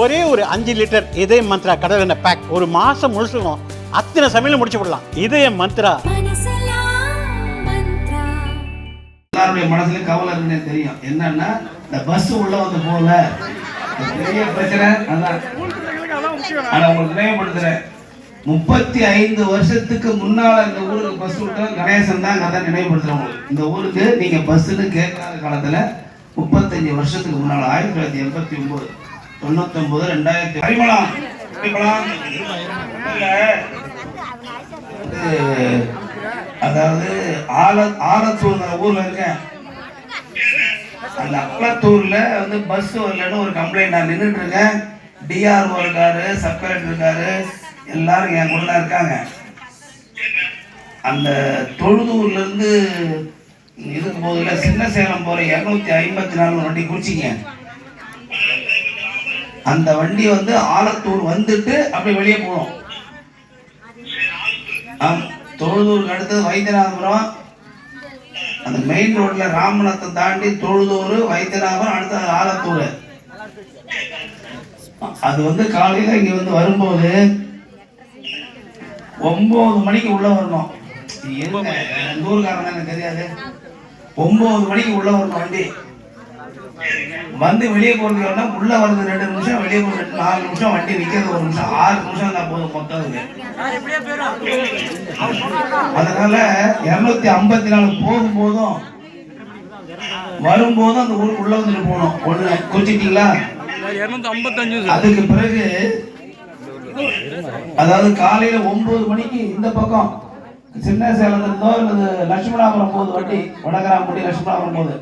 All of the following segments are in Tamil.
ஒரே ஒரு 5 லிட்டர் இதய மந்த்ரா கடல் எண்ணெய் பேக் ஒரு மாசம் முழுசுக்கும் அத்தனை சமையல முடிச்சு விடலாம். இதய மந்த்ரா. எல்லாருடைய மனசுல கவலை இருக்குன்னு தெரியும். என்னன்னா இந்த பஸ் உள்ள வந்து போகல, பெரிய பிரச்சனை. அதான் ஆனா உங்களுக்கு நினைவுபடுத்துறேன், 35 வருஷத்துக்கு முன்னால இந்த ஊருக்கு பஸ் விட்ட கணேசன் தான் கதை நினைவுபடுத்துறவங்க. இந்த ஊருக்கு நீங்க பஸ்ன்னு கேட்காத காலத்துல 35 வருஷத்துக்கு முன்னால 1989, 99, 2000 பரிமளம் அதாவது ஆலத்தூர் ஊர்ல இருக்கேன். அந்த ஆலத்தூர்ல வந்து பஸ் வரலன்னு ஒரு கம்ப்ளைண்ட். நான் நின்றுட்டு இருக்கேன். டிஆர்ஓ இருக்காரு, சப் கலெக்டர் இருக்காரு, எல்லாரும் என் கூட தான் இருக்காங்க. அந்த தொழுதூர்ல இருந்து இதுக்கு போதுல சின்ன சேலம் போற 254 வண்டி குறிச்சிங்க. அந்த வண்டி வந்து ஆலத்தூர் வந்துட்டு அப்படி வெளியே போகணும். தொழுதூருக்கு அடுத்தது வைத்தியநாதபுரம். அந்த மெயின் ரோட்ல ராமநாத்தை தாண்டி தொழுதூர், வைத்தியநாதபுரம், அடுத்தது ஆலத்தூர். அது வந்து காலையில இங்க வந்து வரும்போது 9 மணிக்கு உள்ள வரணும். ஊருக்காரன் எனக்கு தெரியாது. 9 மணிக்கு உள்ள வரணும் வண்டி. வந்து வெளியே போறது உள்ள வருது 2 நிமிஷம், வெளியே போறது 4 நிமிஷம், வண்டி நிக்கிறது 1 நிமிஷம், 6 நிமிஷம் தான் போதும் மொத்தம். அதனால 254 போகும்போதும் வரும்போதும் அந்த ஊருக்கு உள்ள வந்துட்டு போகணும். ஒண்ணு குறிச்சிட்டீங்களா? 255. அதுக்கு பிறகு அதாவது காலையில 9 மணிக்கு இந்த பக்கம் சின்ன சேலம் இருந்தோ அல்லது லட்சுமணாபுரம் போகுது வண்டி, வடகராம்பட்டி லட்சுமணாபுரம் போகுது.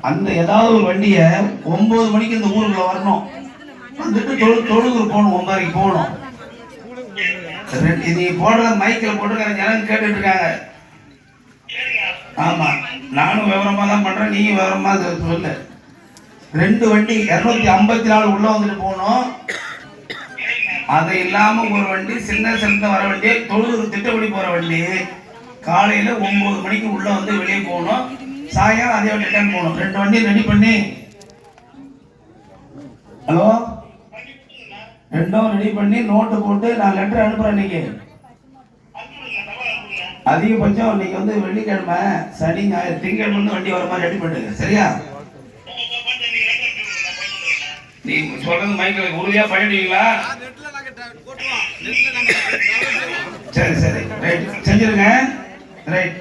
அந்த ஏதாவது ஒரு வண்டிய 9 மணிக்கு இந்த ஊருக்குள்ள வரணும். வந்துட்டு தொழுதூர் போகணும், 9:30 போகணும். நீ போடுற மைக்கில் போட்டுக்கிற ஜனங்க கேட்டுட்டு இருக்காங்க. ஆமா, நானும் விவரமா தான் பண்றேன், நீங்க விவரமா சொல்லு. 2 வண்டி 254 உள்ள வந்துட்டு போகணும். அது இல்லாம ஒரு வண்டி சின்ன செலுத்த வர வண்டி, தொழுதூர் திட்டப்படி போற வண்டி காலையில 9 மணிக்கு உள்ள வந்து வெளியே போகணும். சாயங்காலம் அதே வண்டி ரிட்டர்ன் போகணும். 2 வண்டி ரெடி பண்ணி, ஹலோ, 2ம் ரெடி பண்ணி நோட்டு போட்டு நான் லெட்டர் அனுப்புறேன். இன்னைக்கு அதிகபட்சம் இன்னைக்கு வந்து வெள்ளிக்கிழமை, சனி, ஞாயிறு, திங்கட்கிழமை வந்து வண்டி வர மாதிரி ரெடி பண்ணுங்க. சரியா? நீ சொல்றது மைக்கில் உறுதியா பண்ணிடுவீங்களா? சரி சரி, ரைட், செஞ்சிருங்க. ரைட்.